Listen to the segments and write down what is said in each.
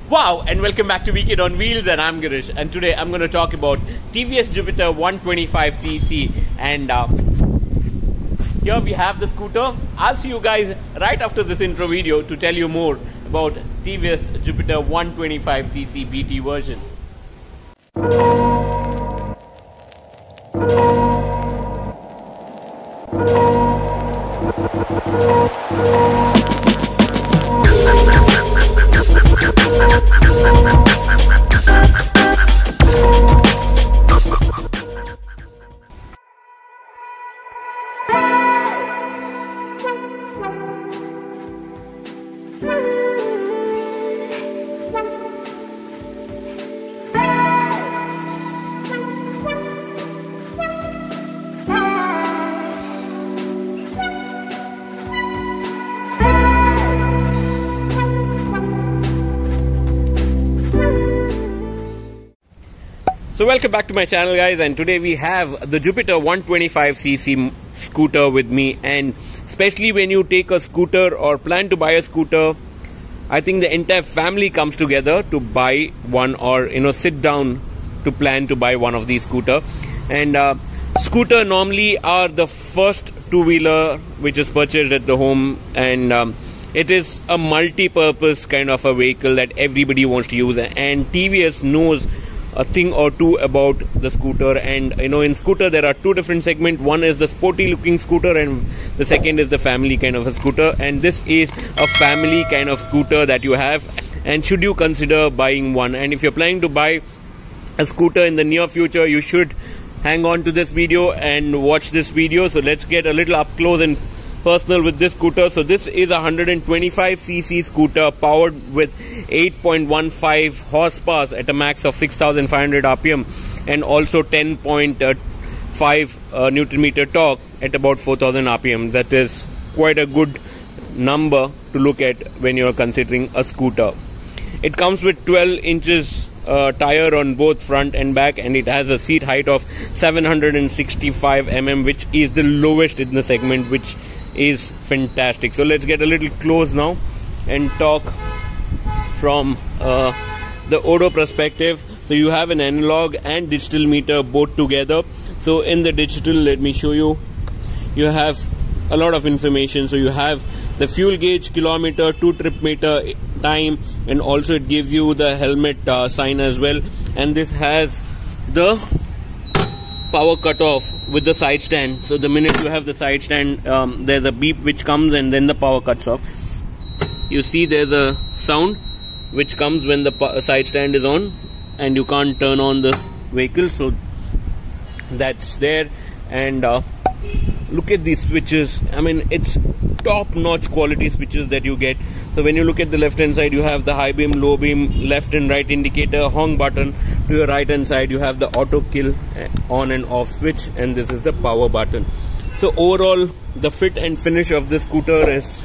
Wow, and welcome back to Weekend on Wheels, and I'm Girish, and today I'm going to talk about TVS Jupiter 125cc, and here we have the scooter. I'll see you guys right after this intro video to tell you more about TVS Jupiter 125cc BT version. So welcome back to my channel, guys, and today we have the Jupiter 125cc scooter with me. And especially when you take a scooter or plan to buy a scooter, I think the entire family comes together to buy one, or sit down to plan to buy one of these scooter. And scooter normally are the first two-wheeler which is purchased at the home, and it is a multi-purpose kind of a vehicle that everybody wants to use, and TVS knows a thing or two about the scooter. And in scooter there are two different segments. One is the sporty looking scooter, and the second is the family kind of a scooter, and this is a family kind of scooter that you have. And should you consider buying one, and if you're planning to buy a scooter in the near future, you should hang on to this video and watch this video. So let's get a little up close and personal with this scooter. So this is a 125cc scooter powered with 8.15 horsepower at a max of 6,500 rpm, and also 10.5 newton meter torque at about 4,000 rpm. That is quite a good number to look at when you're considering a scooter. It comes with 12 inches tire on both front and back, and it has a seat height of 765 mm, which is the lowest in the segment, which is fantastic. So let's get a little close now and talk from the Odo perspective. So you have an analog and digital meter both together. So in the digital, let me show you, you have a lot of information. So you have the fuel gauge, kilometer, 2 trip meter, time, and also it gives you the helmet sign as well. And this has the power cutoff with the side stand. So the minute you have the side stand, there's a beep which comes, and then the power cuts off. You see there's a sound which comes when the side stand is on, and you can't turn on the vehicle. So that's there. And look at these switches. I mean, it's top-notch quality switches that you get. So when you look at the left hand side, you have the high beam, low beam, left and right indicator, honk button. To your right hand side, you have the auto kill on and off switch, and this is the power button. So overall, the fit and finish of this scooter is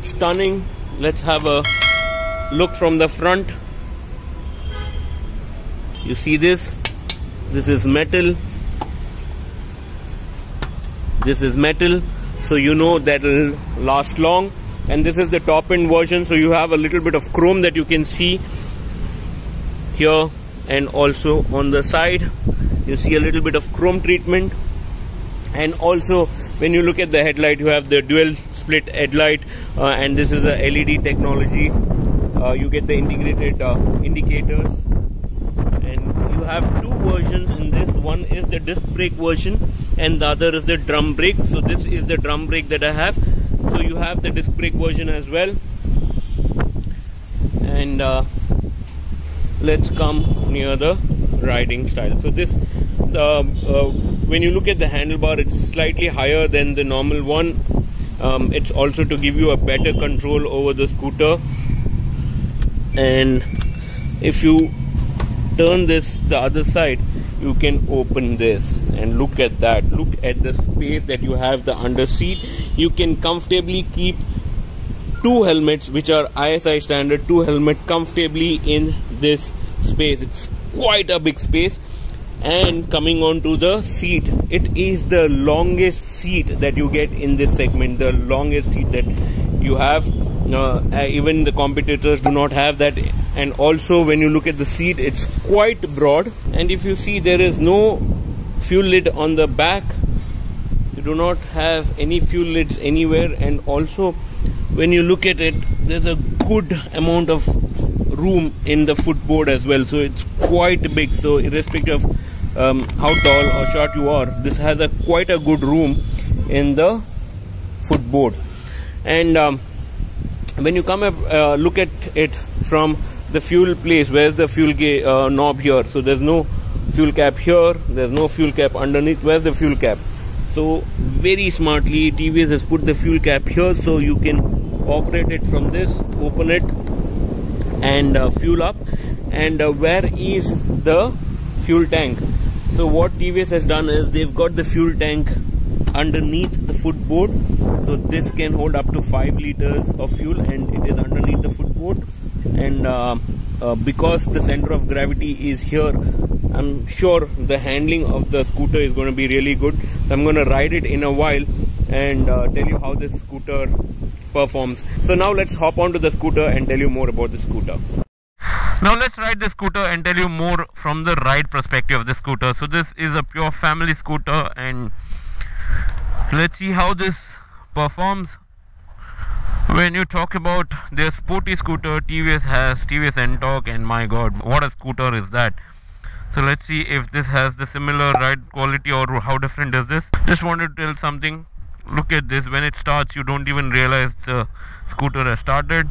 stunning. Let's have a look from the front. You see this is metal. This is metal, so you know that will last long. And this is the top end version, so you have a little bit of chrome that you can see here, and also on the side you see a little bit of chrome treatment. And also when you look at the headlight, you have the dual split headlight, and this is a LED technology. You get the integrated indicators, and you have two versions in this. One is the disc brake version, and the other is the drum brake. So this is the drum brake that I have. So you have the disc brake version as well. And let's come near the riding style. So this when you look at the handlebar, it's slightly higher than the normal one. It's also to give you a better control over the scooter. And if you turn this the other side, you can open this, and look at that. Look at the space that you have, the under seat. You can comfortably keep two helmets, which are ISI standard, two helmet comfortably in this space. It's quite a big space. And coming on to the seat, it is the longest seat that you get in this segment, the longest seat that you have. Even the competitors do not have that and also when you look at the seat, it's quite broad. And if you see, there is no fuel lid on the back. You do not have any fuel lids anywhere, and also when you look at it, there's a good amount of room in the footboard as well, so it's quite big. So irrespective of how tall or short you are, this has quite a good room in the footboard. And when you come up look at it from the fuel place, where's the fuel knob here? So there's no fuel cap here, there's no fuel cap underneath. Where's the fuel cap? So very smartly TVS has put the fuel cap here, so you can operate it from this, open it and fuel up. And where is the fuel tank? So what TVS has done is they've got the fuel tank underneath the footboard, so this can hold up to 5 liters of fuel, and it is underneath the footboard. And because the center of gravity is here, I'm sure the handling of the scooter is going to be really good. So I'm going to ride it in a while and tell you how this scooter performs. So now let's hop onto the scooter and tell you more about the scooter. Now let's ride the scooter and tell you more from the ride perspective of the scooter. So this is a pure family scooter, and let's see how this performs. When you talk about their sporty scooter, TVS has TVS N-Torque, and my god, what a scooter is that. So let's see if this has the similar ride quality or how different is this. Just wanted to tell something. Look at this, when it starts you don't even realize the scooter has started.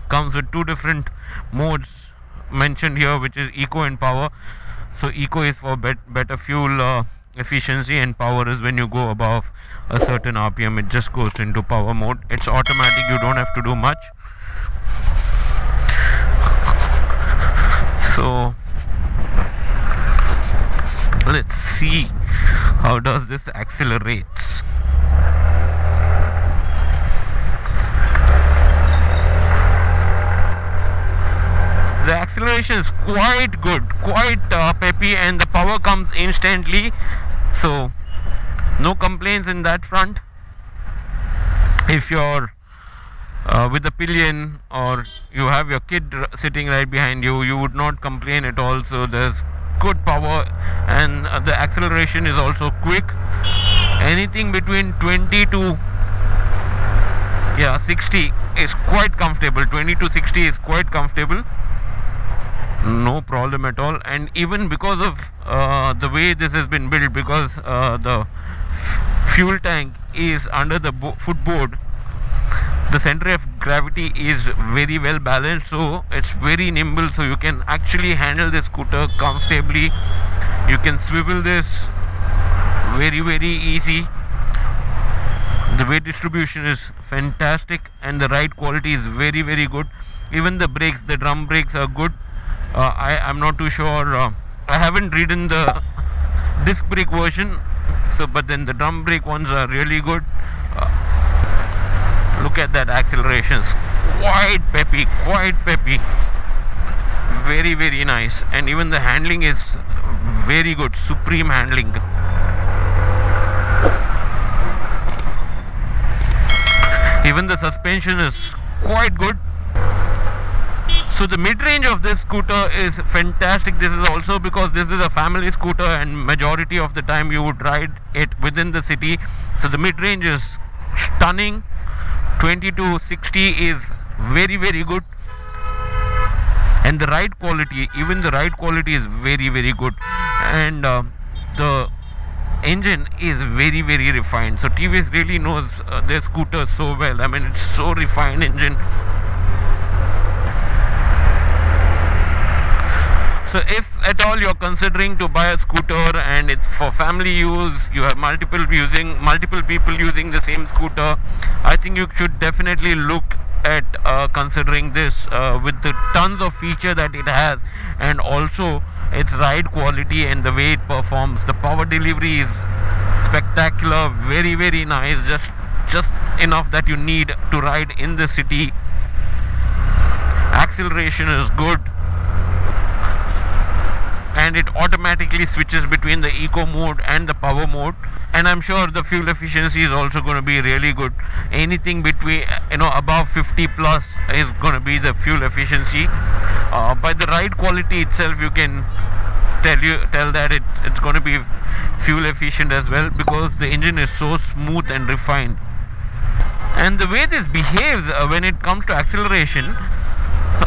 Comes with 2 different modes mentioned here, which is eco and power. So eco is for better fuel efficiency, and power is when you go above a certain RPM, it just goes into power mode. It's automatic, you don't have to do much. So let's see how does this accelerates. The acceleration is quite good, quite peppy, and the power comes instantly, so no complaints in that front. If you're with a pillion or you have your kid sitting right behind you, you would not complain at all. So there's good power, and the acceleration is also quick. Anything between 20 to 60 is quite comfortable. 20 to 60 is quite comfortable, no problem at all. And even because of the way this has been built, because the fuel tank is under the footboard, the center of gravity is very well balanced, so it's very nimble, so you can actually handle the scooter comfortably. You can swivel this very easy. The weight distribution is fantastic, and the ride quality is very good. Even the brakes, the drum brakes are good. I'm not too sure, I haven't ridden the disc brake version, so but then the drum brake ones are really good. Look at that acceleration, quite peppy, very nice. And even the handling is very good, supreme handling. Even the suspension is quite good. So the mid-range of this scooter is fantastic. This is also because this is a family scooter, and majority of the time you would ride it within the city. So the mid-range is stunning. 20 to 60 is very good, and the ride quality, even the ride quality is very good. And the engine is very refined. So TVS really knows their scooters so well. I mean, it's so refined engine. So if at all you're considering to buy a scooter and it's for family use, you have multiple people using the same scooter, I think you should definitely look at considering this with the tons of feature that it has, and also its ride quality and the way it performs. The power delivery is spectacular, very nice, just enough that you need to ride in the city. and it automatically switches between the eco mode and the power mode. And I'm sure the fuel efficiency is also going to be really good. Anything between above 50 plus is going to be the fuel efficiency. By the ride quality itself, you can tell that it's going to be fuel efficient as well, because the engine is so smooth and refined. And the way this behaves when it comes to acceleration,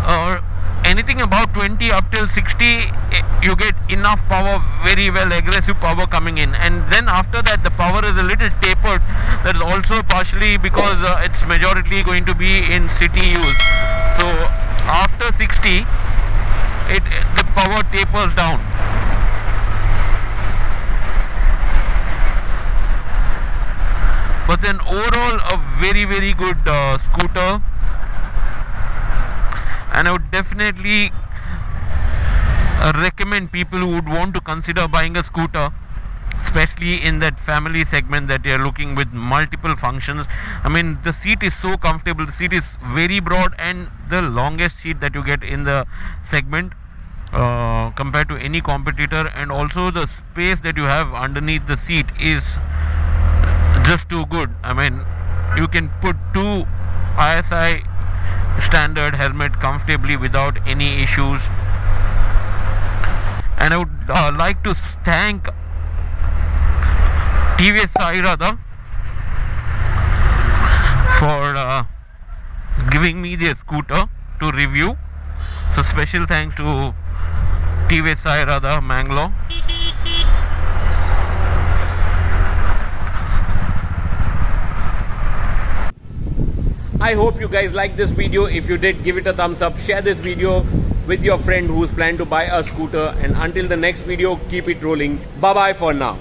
or anything about 20 up till 60, you get enough power, very well aggressive power coming in. And then after that, the power is a little tapered. That is also partially because it's majority going to be in city use. So after 60, the power tapers down. But then overall, a very good scooter, and I would definitely recommend people who would want to consider buying a scooter, especially in that family segment that they are looking with multiple functions. I mean, the seat is so comfortable, the seat is very broad, and the longest seat that you get in the segment compared to any competitor. And also the space that you have underneath the seat is just too good. I mean, you can put 2 ISI standard helmet comfortably without any issues. And I would like to thank TVS for giving me the scooter to review. So special thanks to TVS Mangalore. I hope you guys liked this video. If you did, give it a thumbs up. Share this video with your friend who's planning to buy a scooter. And until the next video, keep it rolling. Bye bye for now.